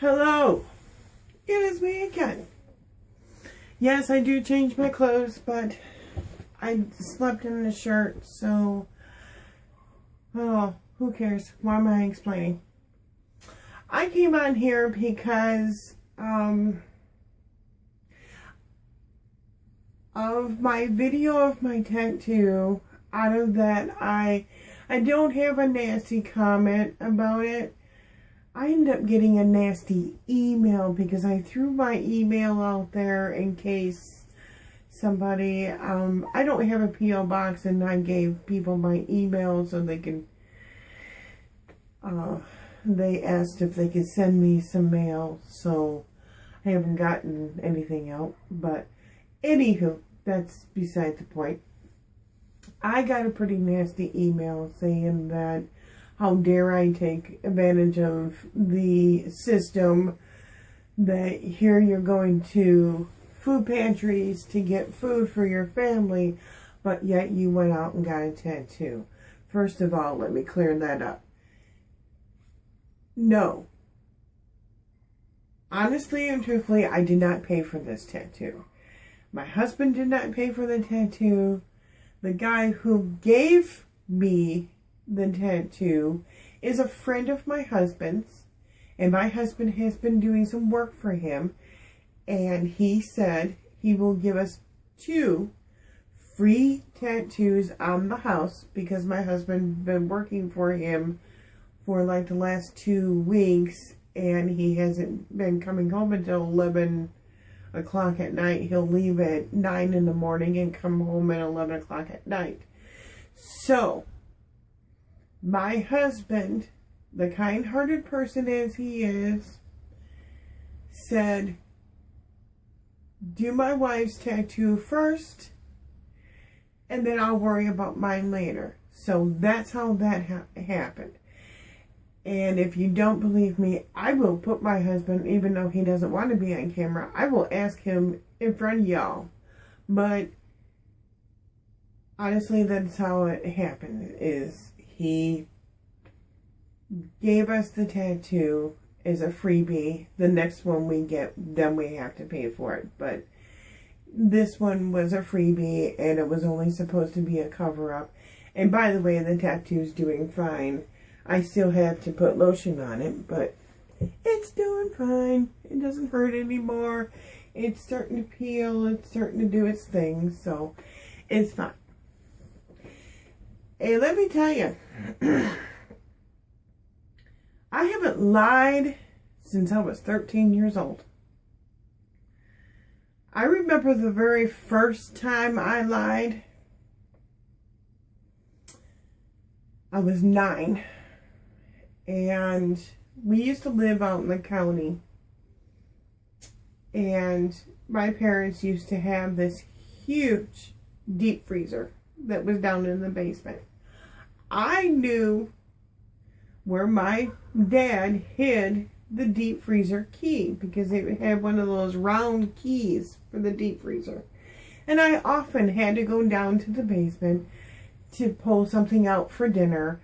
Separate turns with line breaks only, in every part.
Hello, it is me again. Yes, I do change my clothes, but I slept in the shirt, so, oh, who cares? Why am I explaining? I came on here because, of my video of my tattoo. Out of that, I don't have a nasty comment about it. I ended up getting a nasty email because I threw my email out there in case somebody, I don't have a P.O. box, and I gave people my email so they could, they asked if they could send me some mail, so I haven't gotten anything out, but anywho, that's beside the point. I got a pretty nasty email saying that how dare I take advantage of the system, that here you're going to food pantries to get food for your family, but yet you went out and got a tattoo. First of all, let me clear that up. No. Honestly and truthfully, I did not pay for this tattoo. My husband did not pay for the tattoo. The guy who gave me the tattoo is a friend of my husband's, and my husband has been doing some work for him, and he said he will give us 2 free tattoos on the house because my husband been working for him for like the last 2 weeks, and he hasn't been coming home until 11 o'clock at night. He'll leave at 9 in the morning and come home at 11 o'clock at night. So my husband, the kind-hearted person as he is, said, do my wife's tattoo first, and then I'll worry about mine later. So that's how that happened. And if you don't believe me, I will put my husband, even though he doesn't want to be on camera, I will ask him in front of y'all. But honestly, that's how it happened, is he gave us the tattoo as a freebie. The next one we get, then we have to pay for it. But this one was a freebie, and it was only supposed to be a cover-up. And by the way, the tattoo's doing fine. I still have to put lotion on it, but it's doing fine. It doesn't hurt anymore. It's starting to peel. It's starting to do its thing, so it's fine. Hey, let me tell you, I haven't lied since I was 13 years old. I remember the very first time I lied. I was 9. And we used to live out in the county. And my parents used to have this huge deep freezer that was down in the basement. I knew where my dad hid the deep freezer key because it had one of those round keys for the deep freezer. And I often had to go down to the basement to pull something out for dinner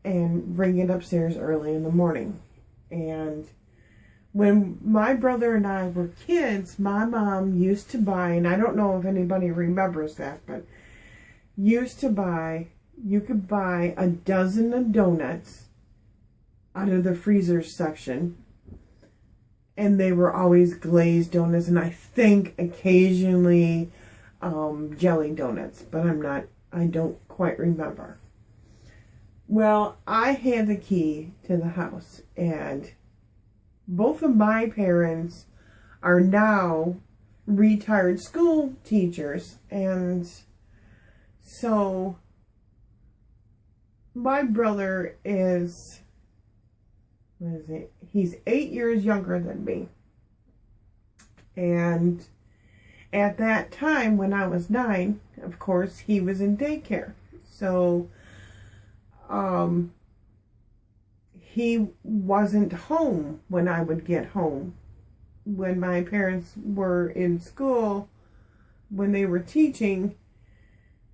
and bring it upstairs early in the morning. And when my brother and I were kids, my mom used to buy, and I don't know if anybody remembers that, but used to buy, you could buy a dozen of donuts out of the freezer section, and they were always glazed donuts, and I think occasionally jelly donuts, but I don't quite remember. Well, I had the key to the house, and both of my parents are now retired school teachers, and so my brother is, what is it? He's 8 years younger than me. And at that time, when I was 9, of course, he was in daycare. So he wasn't home when I would get home. When my parents were in school, when they were teaching,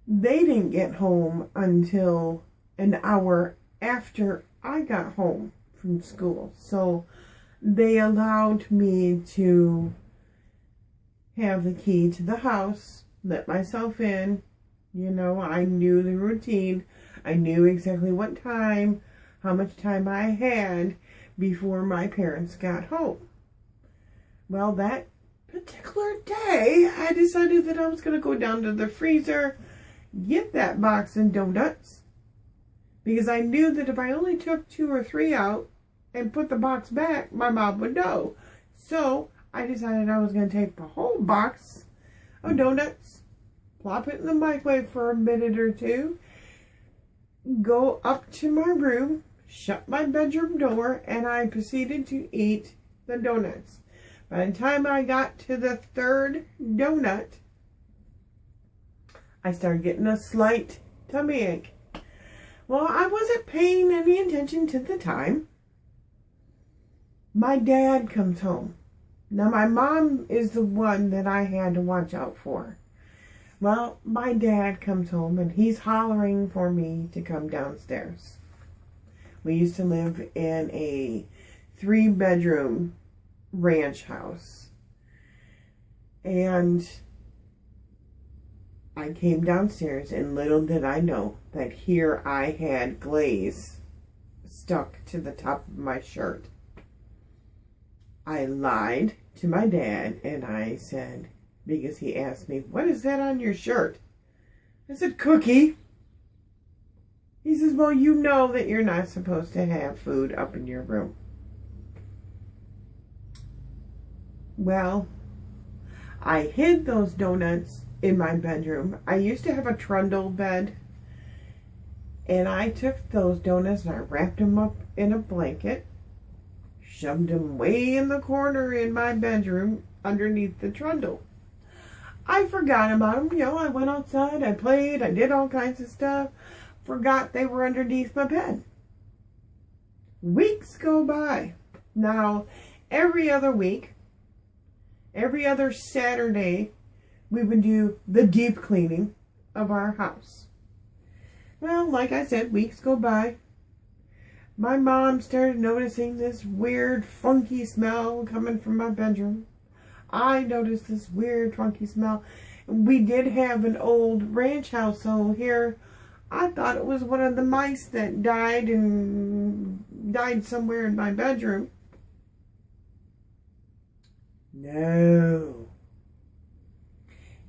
they didn't get home until an hour after I got home from school. So they allowed me to have the key to the house, let myself in. You know, I knew the routine. I knew exactly what time, how much time I had before my parents got home. Well, that particular day, I decided that I was going to go down to the freezer, get that box of donuts, because I knew that if I only took 2 or 3 out and put the box back, my mom would know. So I decided I was going to take the whole box of donuts, plop it in the microwave for a minute or two, go up to my room, shut my bedroom door, and I proceeded to eat the donuts. By the time I got to the 3rd donut, I started getting a slight tummy ache. Well, I wasn't paying any attention to the time. My dad comes home. Now, my mom is the one that I had to watch out for. Well, my dad comes home and he's hollering for me to come downstairs. We used to live in a 3-bedroom ranch house. And I came downstairs, and little did I know that here I had glaze stuck to the top of my shirt. I lied to my dad and I said, because he asked me, "What is that on your shirt?" I said, "Cookie." He says, "Well, you know that you're not supposed to have food up in your room." Well, I hid those donuts in my bedroom. I used to have a trundle bed, and I took those donuts and I wrapped them up in a blanket, shoved them way in the corner in my bedroom underneath the trundle. I forgot about them. You know, I went outside, I played, I did all kinds of stuff. Forgot they were underneath my bed. Weeks go by. Now, every other week, every other Saturday, we would do the deep cleaning of our house. Well, like I said, weeks go by. My mom started noticing this weird, funky smell coming from my bedroom. I noticed this weird, funky smell. We did have an old ranch house, so here I thought it was one of the mice that died somewhere in my bedroom. No.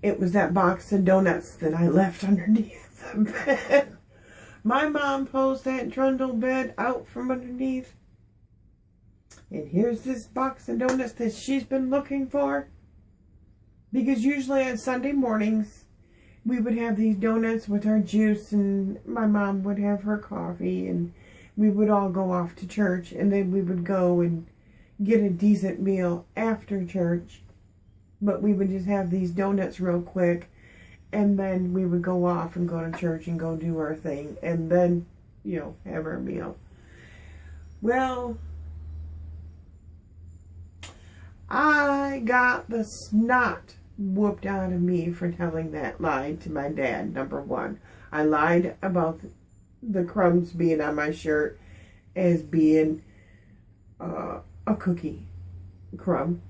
It was that box of donuts that I left underneath the bed. My mom pulls that trundle bed out from underneath. And here's this box of donuts that she's been looking for. Because usually on Sunday mornings, we would have these donuts with our juice, and my mom would have her coffee, and we would all go off to church, and then we would go and get a decent meal after church. But we would just have these donuts real quick, and then we would go off and go to church and go do our thing, and then, you know, have our meal. Well, I got the snot whooped out of me for telling that lie to my dad, number one. I lied about the crumbs being on my shirt as being a cookie crumb.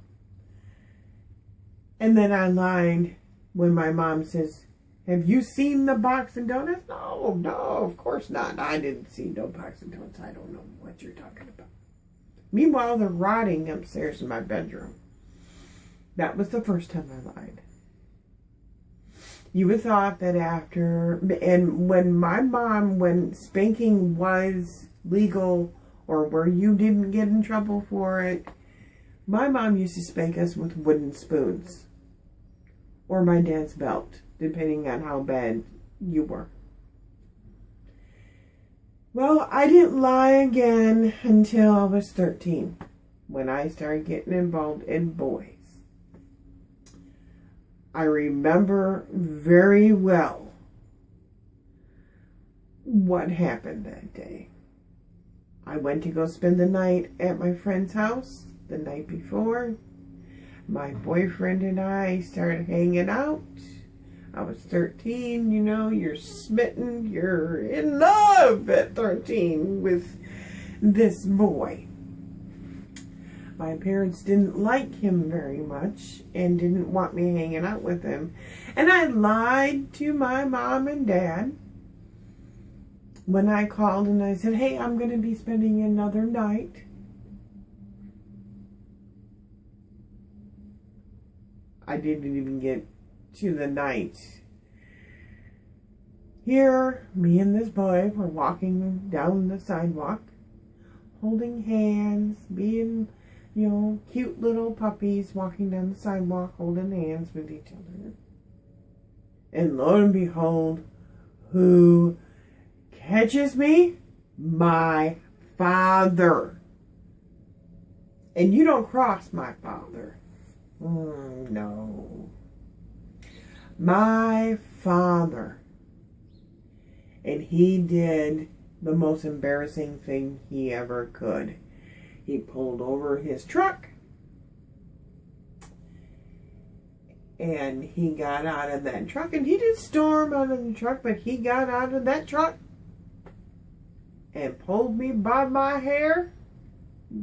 And then I lied when my mom says, "Have you seen the box of donuts?" No, of course not. I didn't see no box of donuts. I don't know what you're talking about. Meanwhile, they're rotting upstairs in my bedroom. That was the first time I lied. You would have thought that after, and when spanking was legal or where you didn't get in trouble for it, my mom used to spank us with wooden spoons or my dad's belt, depending on how bad you were. Well, I didn't lie again until I was 13, when I started getting involved in boys. I remember very well what happened that day. I went to go spend the night at my friend's house the night before. My boyfriend and I started hanging out. I was 13, you know, you're smitten, you're in love at 13 with this boy. My parents didn't like him very much and didn't want me hanging out with him. And I lied to my mom and dad when I called and I said, hey, I'm going to be spending another night. I didn't even get to the night. Here, me and this boy were walking down the sidewalk, holding hands, being, cute little puppies walking down the sidewalk, holding hands with each other. And lo and behold, who catches me? My father. And you don't cross my father. No. My father. And he did the most embarrassing thing he ever could. He pulled over his truck and he got out of that truck, and he did storm out of the truck, but he got out of that truck and pulled me by my hair,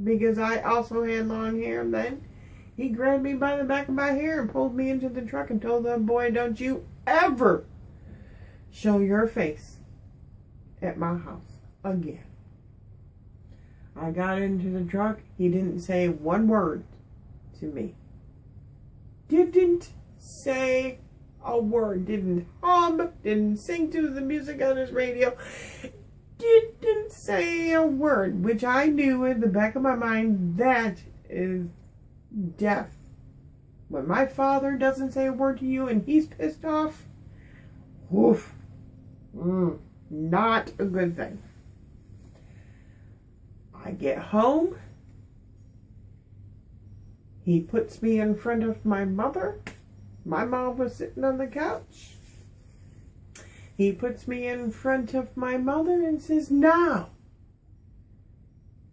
because I also had long hair then. He grabbed me by the back of my hair and pulled me into the truck and told the boy, don't you ever show your face at my house again. I got into the truck. He didn't say one word to me. Didn't say a word. Didn't hum. Didn't sing to the music on his radio. Didn't say a word, which I knew in the back of my mind, that is death. When my father doesn't say a word to you and he's pissed off, woof. Not a good thing. I get home. He puts me in front of my mother. My mom was sitting on the couch. He puts me in front of my mother and says, now,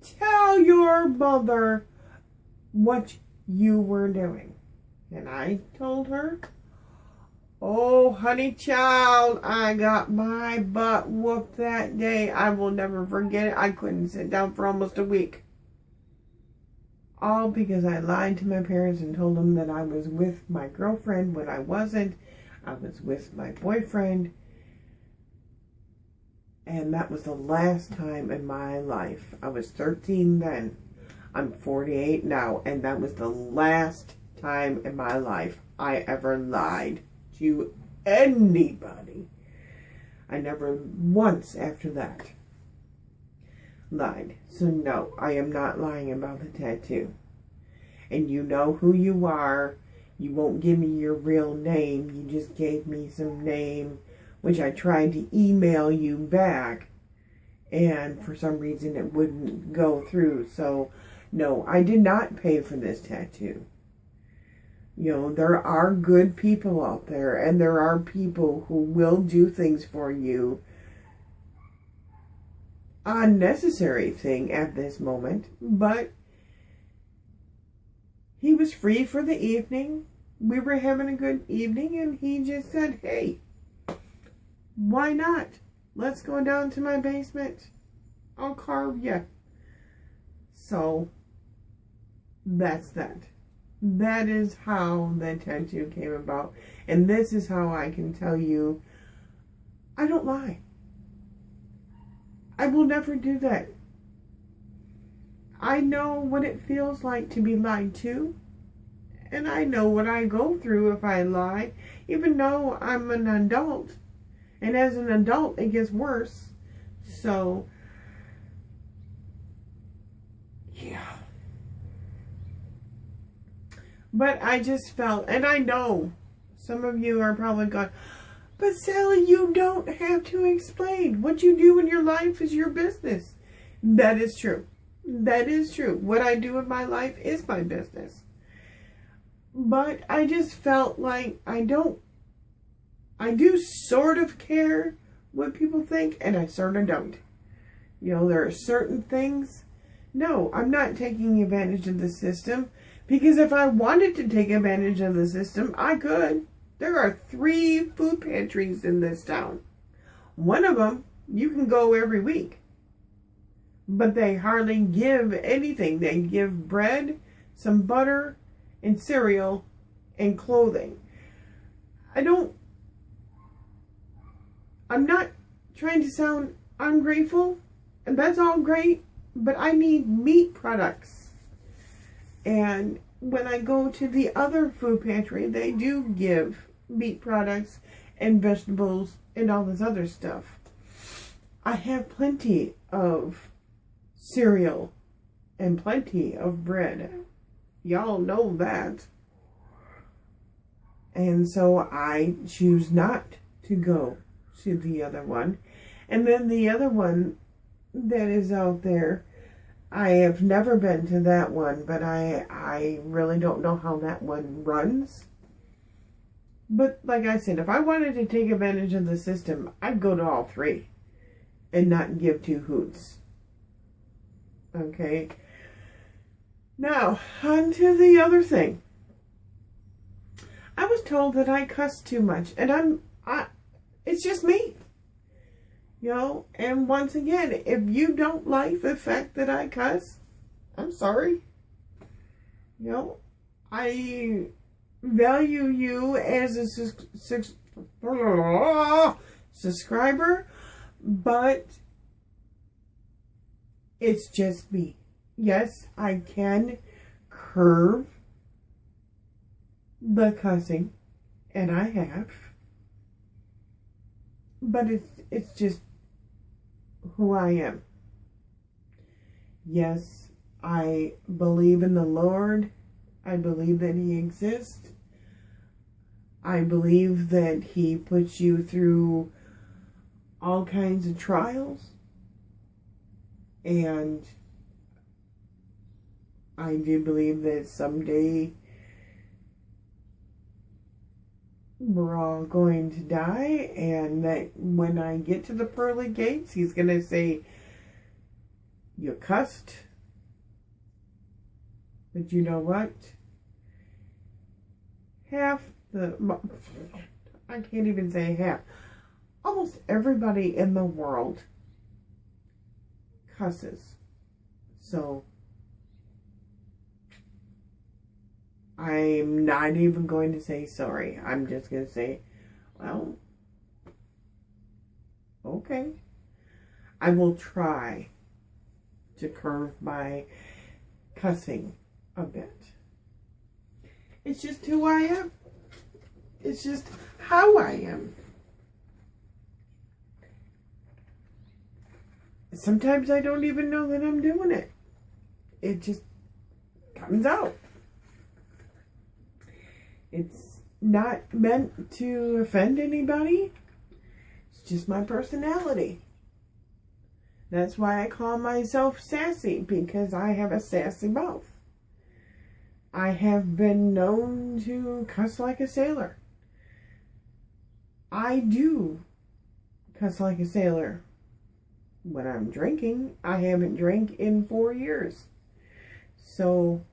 tell your mother what you were doing. And I told her, oh, honey child, I got my butt whooped that day. I will never forget it. I couldn't sit down for almost a week. All because I lied to my parents and told them that I was with my girlfriend when I wasn't. I was with my boyfriend. And that was the last time in my life. I was 13 then. I'm 48 now. And that was the last time in my life I ever lied to anybody. I never once after that lied. So no, I am not lying about the tattoo. And you know who you are. You won't give me your real name. You just gave me some name, which I tried to email you back, and for some reason it wouldn't go through. So no, I did not pay for this tattoo. There are good people out there, and there are people who will do things for you. Unnecessary thing at this moment, but he was free for the evening. We were having a good evening, and he just said, hey, why not? Let's go down to my basement. I'll carve you. So that's that. That is how the tattoo came about. And this is how I can tell you, I don't lie. I will never do that. I know what it feels like to be lied to. And I know what I go through if I lie. Even though I'm an adult. And as an adult, it gets worse. So, yeah. But I just felt, and I know some of you are probably going, but Sally, you don't have to explain. What you do in your life is your business. That is true. That is true. What I do in my life is my business. But I just felt like I do sort of care what people think, and I sort of don't. There are certain things. No, I'm not taking advantage of the system. Because if I wanted to take advantage of the system, I could. There are 3 food pantries in this town. One of them, you can go every week. But they hardly give anything. They give bread, some butter and cereal and clothing. I'm not trying to sound ungrateful, and that's all great, but I need meat products. And when I go to the other food pantry, they do give meat products and vegetables and all this other stuff. I have plenty of cereal and plenty of bread. Y'all know that. And so I choose not to go to the other one. And then the other one that is out there, I have never been to that one, but I really don't know how that one runs. But like I said, if I wanted to take advantage of the system, I'd go to all three and not give two hoots. Okay. Now, on to the other thing. I was told that I cuss too much, and it's just me. You know, and once again, if you don't like the fact that I cuss, I'm sorry. You know, I value you as a subscriber, but it's just me. Yes, I can curve the cussing, and I have, but it's just who I am. Yes, I believe in the Lord. I believe that He exists. I believe that He puts you through all kinds of trials. And I do believe that someday we're all going to die, and that when I get to the pearly gates, He's going to say, you cussed, but you know what? I can't even say half. Almost everybody in the world cusses. So I'm not even going to say sorry. I'm just going to say, well, okay. I will try to curve my cussing a bit. It's just who I am. It's just how I am. Sometimes I don't even know that I'm doing it. It just comes out. It's not meant to offend anybody. It's just my personality. That's why I call myself sassy, because I have a sassy mouth. I have been known to cuss like a sailor. I do cuss like a sailor when I'm drinking. I haven't drank in 4 years. So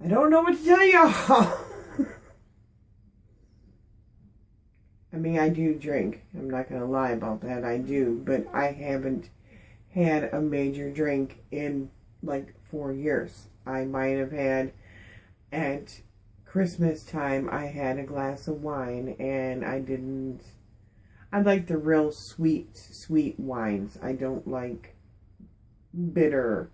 I don't know what to tell y'all. I mean, I do drink. I'm not going to lie about that. I do. But I haven't had a major drink in like 4 years. I might have had, at Christmas time, I had a glass of wine, and I like the real sweet wines. I don't like bitter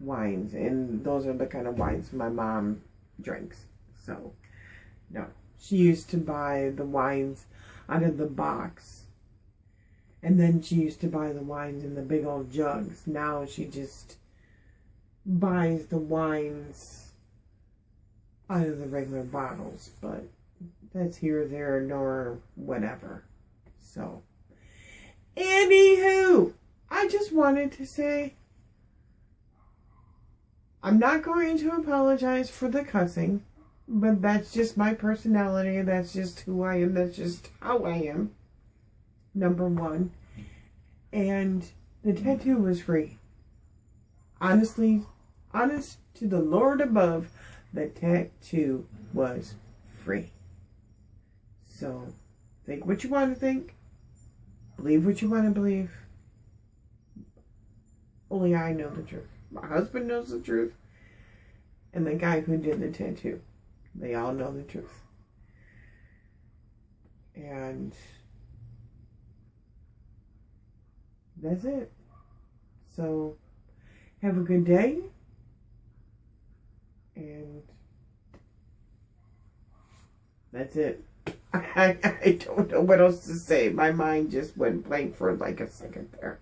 wines, and those are the kind of wines my mom drinks. So, no. She used to buy the wines out of the box, and then she used to buy the wines in the big old jugs. Now she just buys the wines out of the regular bottles, but that's here, there, nor whatever. So, anywho, I just wanted to say, I'm not going to apologize for the cussing, but that's just my personality. That's just who I am. That's just how I am. Number one. And the tattoo was free. Honestly, honest to the Lord above, the tattoo was free. So, think what you want to think. Believe what you want to believe. Only I know the truth. My husband knows the truth. And the guy who did the tattoo. They all know the truth. And that's it. So, have a good day. And that's it. I don't know what else to say. My mind just went blank for like a second there.